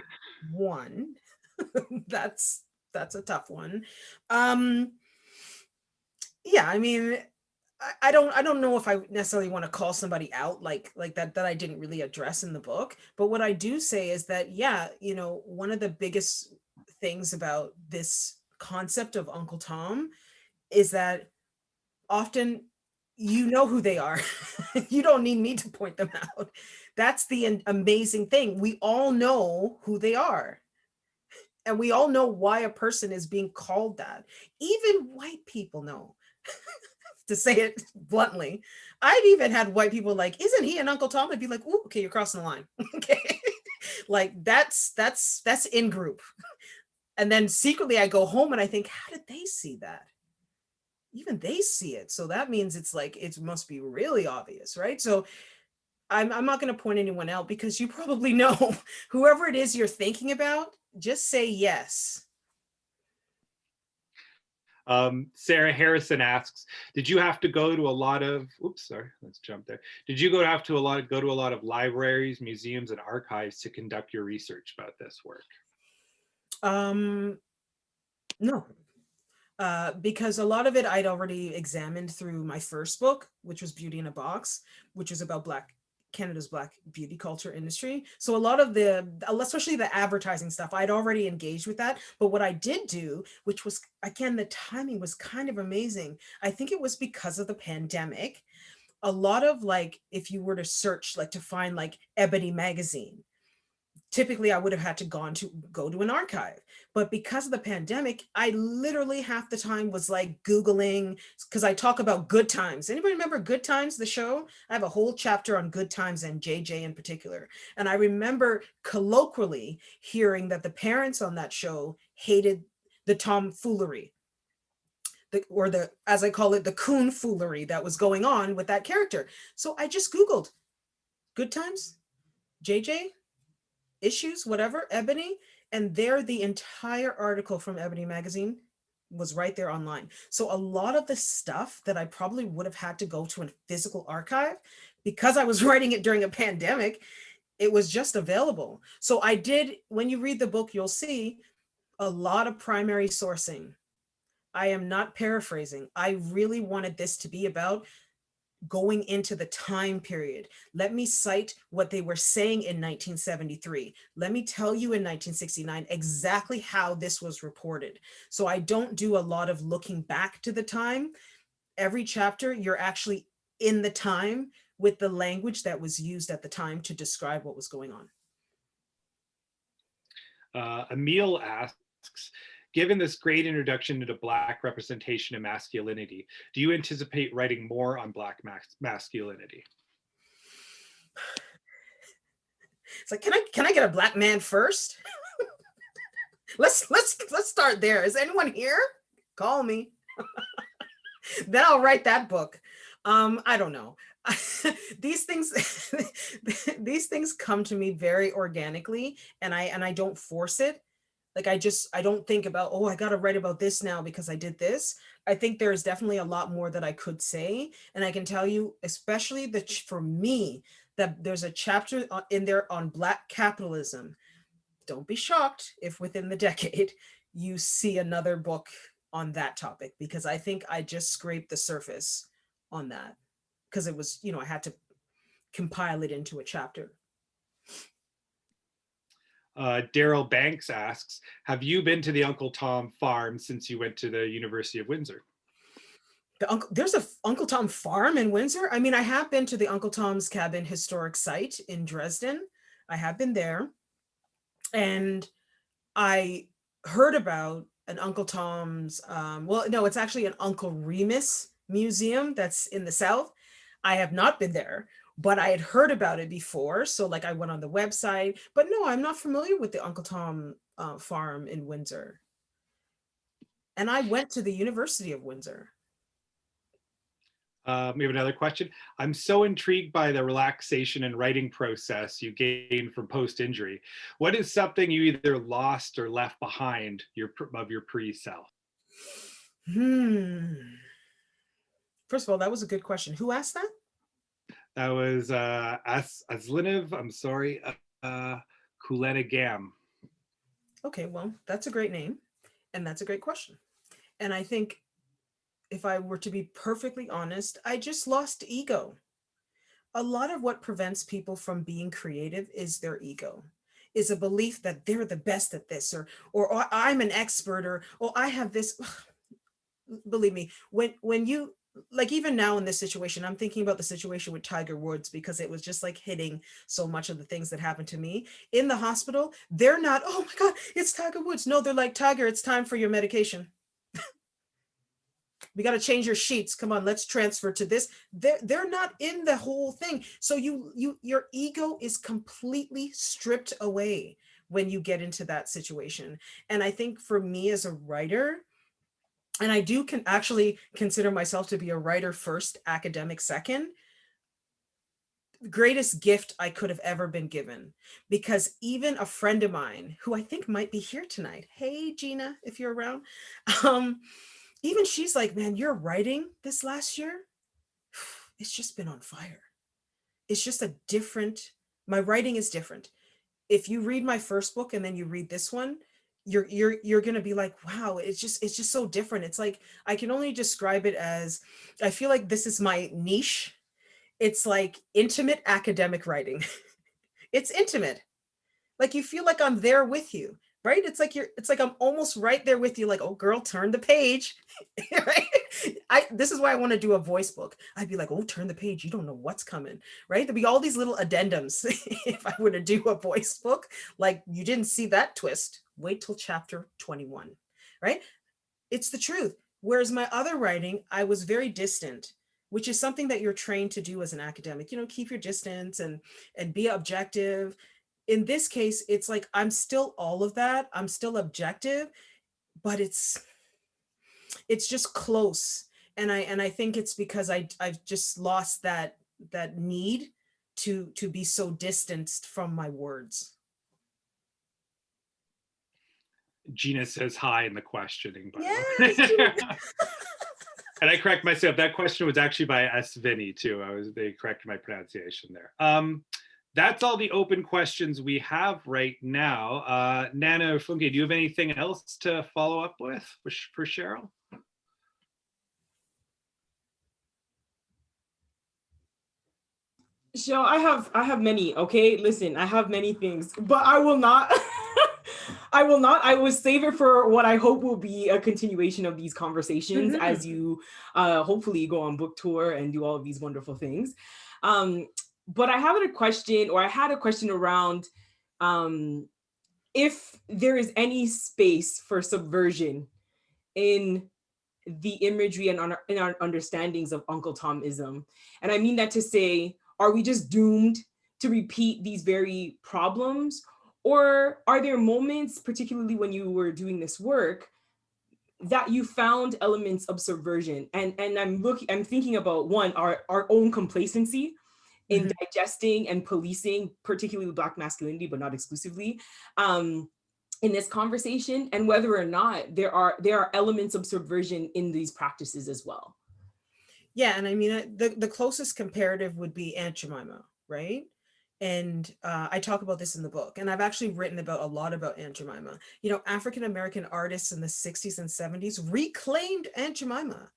One, that's a tough one. Yeah, I mean, I don't know if I necessarily want to call somebody out like that I didn't really address in the book. But what I do say is that, yeah, one of the biggest things about this concept of Uncle Tom is that often you know who they are. You don't need me to point them out. That's the amazing thing. We all know who they are. And we all know why a person is being called that. Even white people know, to say it bluntly. I've even had white people like, isn't he an Uncle Tom? I'd be like, ooh, okay, you're crossing the line. Okay. Like that's in group. And then secretly I go home and I think, how did they see that? Even they see it. So that means it's like, it must be really obvious, right? So I'm not going to point anyone out because you probably know whoever it is you're thinking about, just say yes. Sarah Harrison asks, did you have to go to a lot of, oops, sorry, let's jump there. Did you go to a lot of libraries, museums, and archives to conduct your research about this work? No, because a lot of it I'd already examined through my first book, which was Beauty in a Box, which is about Canada's Black beauty culture industry. So a lot of especially the advertising stuff, I'd already engaged with that. But what I did do, which was, again, the timing was kind of amazing. I think it was because of the pandemic. A lot of like, if you were to search, like to find like Ebony magazine, typically I would have had to go to an archive, but because of the pandemic, I literally half the time was like Googling, because I talk about Good Times. Anybody remember Good Times, the show? I have a whole chapter on Good Times and JJ in particular. And I remember colloquially hearing that the parents on that show hated the tomfoolery, as I call it, the coon foolery that was going on with that character. So I just Googled Good Times, JJ, issues, whatever, Ebony, and there the entire article from Ebony magazine was right there online. So a lot of the stuff that I probably would have had to go to a physical archive, because I was writing it during a pandemic, it was just available. So I did, when you read the book, you'll see a lot of primary sourcing. I am not paraphrasing. I really wanted this to be about going into the time period. Let me cite what they were saying in 1973. Let me tell you in 1969 exactly how this was reported. So I don't do a lot of looking back to the time. Every chapter, you're actually in the time with the language that was used at the time to describe what was going on. Emil asks, given this great introduction into Black representation and masculinity, do you anticipate writing more on Black masculinity? It's like, can I get a Black man first? let's start there. Is anyone here? Call me. Then I'll write that book. I don't know. These things come to me very organically, and I don't force it. Like I don't think about, oh, I got to write about this now because I did this. I think there's definitely a lot more that I could say. And I can tell you, especially for me, that there's a chapter in there on Black capitalism. Don't be shocked if within the decade you see another book on that topic, because I think I just scraped the surface on that, because it was, I had to compile it into a chapter. Daryl Banks asks, have you been to the Uncle Tom farm since you went to the University of Windsor? There's a Uncle Tom farm in Windsor? I mean, I have been to the Uncle Tom's Cabin historic site in Dresden. I have been there. And I heard about an Uncle Tom's, well, no, it's actually an Uncle Remus museum that's in the South. I have not been there, but I had heard about it before. So like I went on the website, but no, I'm not familiar with the Uncle Tom farm in Windsor. And I went to the University of Windsor. We have another question. I'm so intrigued by the relaxation and writing process you gained from post-injury. What is something you either lost or left behind of your pre-self? First of all, that was a good question. Who asked that? That was Aslinov, I'm sorry, Kulena Gam. Okay, well, that's a great name. And that's a great question. And I think if I were to be perfectly honest, I just lost ego. A lot of what prevents people from being creative is their ego, is a belief that they're the best at this, or I'm an expert, or I have this. Believe me, when you like even now in this situation, I'm thinking about the situation with Tiger Woods because it was just like hitting so much of the things that happened to me in the hospital. They're not, oh my God, it's Tiger Woods. No, they're like, Tiger, it's time for your medication. We got to change your sheets. Come on, let's transfer to this. They're not in the whole thing. So your ego is completely stripped away when you get into that situation. And I think for me as a writer, and I do actually consider myself to be a writer first, academic second, the greatest gift I could have ever been given. Because even a friend of mine, who I think might be here tonight, hey Gina, if you're around, even she's like, man, your writing this last year, it's just been on fire. It's just my writing is different. If you read my first book and then you read this one, you're gonna be like, wow, it's just so different. It's like, I can only describe it as, I feel like this is my niche. It's like intimate academic writing. It's intimate. Like you feel like I'm there with you, right? It's like I'm almost right there with you, like, oh girl, turn the page. Right? This is why I want to do a voice book. I'd be like, oh, turn the page, you don't know what's coming, right? There'd be all these little addendums if I were to do a voice book, like, you didn't see that twist, wait till chapter 21, right? It's the truth. Whereas my other writing, I was very distant, which is something that you're trained to do as an academic, keep your distance and be objective. In this case, it's like, I'm still all of that. I'm still objective, but it's just close. And I think it's because I've just lost that need to be so distanced from my words. Gina says hi in the questioning, by Yes, the way. Gina. And I correct myself, that question was actually by S. Vinny too. They corrected my pronunciation there. That's all the open questions we have right now. Nana or Funké, do you have anything else to follow up with for Cheryl? So I have many, okay? Listen, I have many things, but I will not. I will save it for what I hope will be a continuation of these conversations as you hopefully go on book tour and do all of these wonderful things. But I had a question around if there is any space for subversion in the imagery and in our understandings of Uncle Tomism. And I mean that to say, are we just doomed to repeat these very problems? Or are there moments, particularly when you were doing this work, that you found elements of subversion? And I'm thinking about one, our own complacency in digesting and policing, particularly Black masculinity, but not exclusively, in this conversation, and whether or not there are elements of subversion in these practices as well. Yeah, and I mean, the closest comparative would be Aunt Jemima, right? And I talk about this in the book, and I've actually written a lot about Aunt Jemima. African-American artists in the 60s and 70s reclaimed Aunt Jemima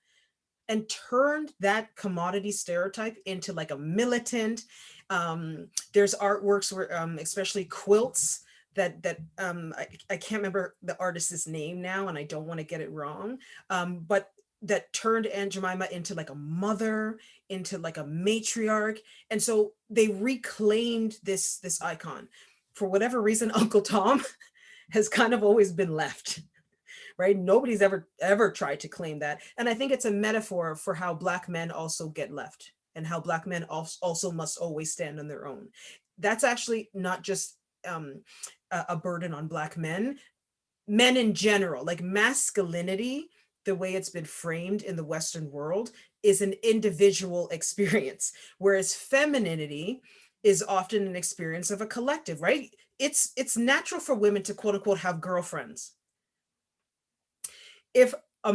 and turned that commodity stereotype into like a militant. There's artworks where, especially quilts, that I can't remember the artist's name now, and I don't want to get it wrong, but that turned Aunt Jemima into like a mother, into like a matriarch. And so they reclaimed this icon. For whatever reason, Uncle Tom has kind of always been left, right? Nobody's ever tried to claim that. And I think it's a metaphor for how Black men also get left, and how Black men also must always stand on their own. That's actually not just a burden on Black men in general. Like masculinity, the way it's been framed in the Western world, is an individual experience, whereas femininity is often an experience of a collective, right? It's natural for women to quote unquote have girlfriends. If a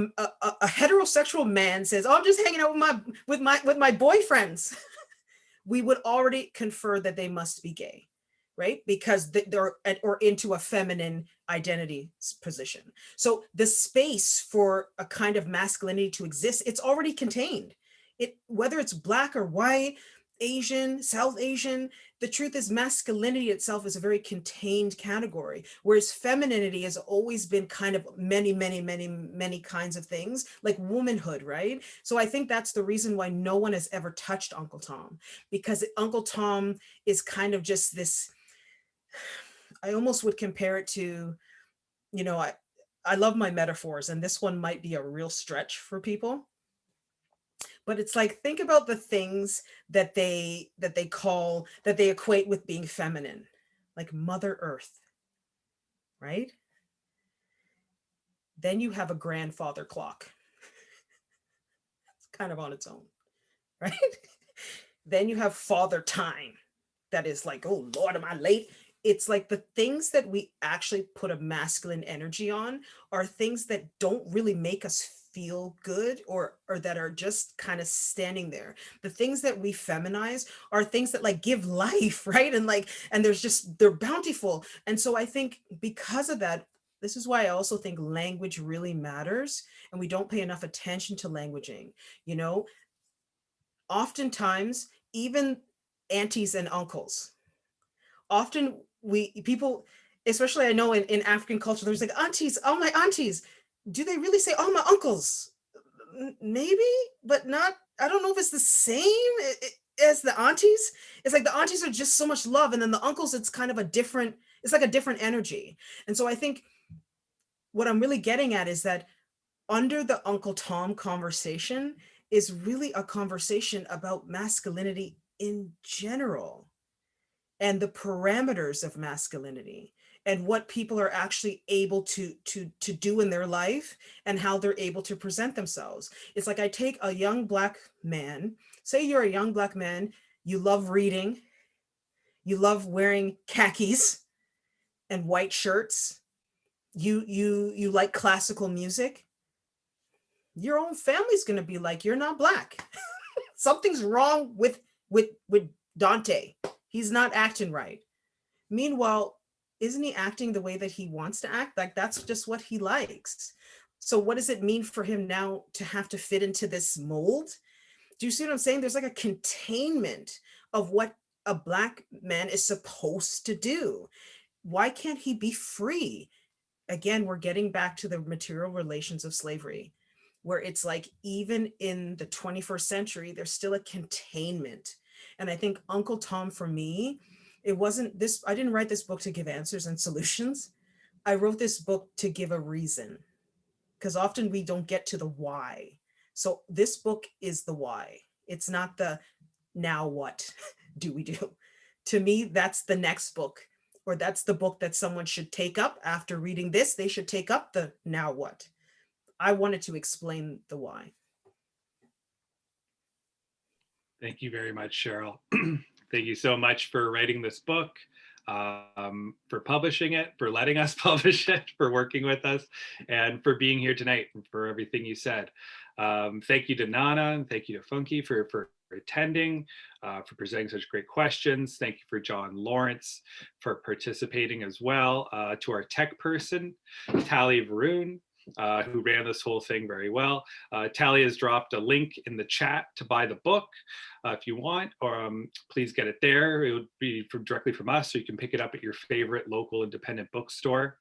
heterosexual man says, "Oh, I'm just hanging out with my boyfriends," we would already confer that they must be gay, right? Because they're or into a feminine identity position. So the space for a kind of masculinity to exist, it's already contained. Whether it's Black or white, Asian, South Asian. The truth is masculinity itself is a very contained category, whereas femininity has always been kind of many, many, many, many kinds of things, like womanhood, right? So I think that's the reason why no one has ever touched Uncle Tom, because Uncle Tom is kind of just this, I almost would compare it to, you know, I love my metaphors, and this one might be a real stretch for people. But it's like, think about the things that they equate with being feminine, like Mother Earth, right? Then you have a grandfather clock. It's kind of on its own, right? Then you have Father Time. That is like, oh Lord, am I late? It's like the things that we actually put a masculine energy on are things that don't really make us feel good, or that are just kind of standing there. The things that we feminize are things that like give life, right? And like, and they're bountiful. And so I think because of that, this is why I also think language really matters, and we don't pay enough attention to languaging. You know, oftentimes even aunties and uncles, often people, especially I know in African culture, there's like aunties, oh my aunties. Do they really say, oh my uncles? Maybe, but not, I don't know if it's the same as the aunties. It's like the aunties are just so much love, and then the uncles, it's kind of a different, it's like a different energy. And so I think what I'm really getting at is that under the Uncle Tom conversation is really a conversation about masculinity in general, and the parameters of masculinity, and what people are actually able to do in their life, and how they're able to present themselves. It's like, I take a young Black man, say you're a young Black man, you love reading, you love wearing khakis and white shirts, you like classical music. Your own family's going to be like, you're not Black. Something's wrong with Dante. He's not acting right. Meanwhile, isn't he acting the way that he wants to act? Like, that's just what he likes. So what does it mean for him now to have to fit into this mold? Do you see what I'm saying? There's like a containment of what a Black man is supposed to do. Why can't he be free? Again, we're getting back to the material relations of slavery, where it's like, even in the 21st century, there's still a containment. And I think Uncle Tom, for me, it wasn't this, I didn't write this book to give answers and solutions. I wrote this book to give a reason, because often we don't get to the why. So this book is the why. It's not the now what do we do? To me, that's the next book, or that's the book that someone should take up after reading this. They should take up the now what. I wanted to explain the why. Thank you very much, Cheryl. Thank you so much for writing this book, for publishing it, for letting us publish it, for working with us, and for being here tonight, and for everything you said. Thank you to Nana, and thank you to Funké for attending, for presenting such great questions. Thank you for John Lawrence for participating as well. To our tech person, Tali Varun, who ran this whole thing very well. Tali has dropped a link in the chat to buy the book if you want, or please get it there. It would be directly from us, so you can pick it up at your favorite local independent bookstore.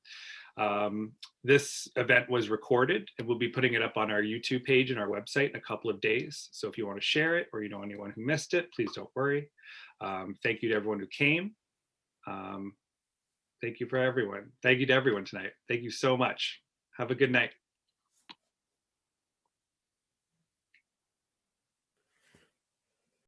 This event was recorded, and we'll be putting it up on our YouTube page and our website in a couple of days. So if you want to share it, or you know anyone who missed it, please don't worry. Thank you to everyone who came. Thank you for everyone. Thank you to everyone tonight. Thank you so much. Have a good night.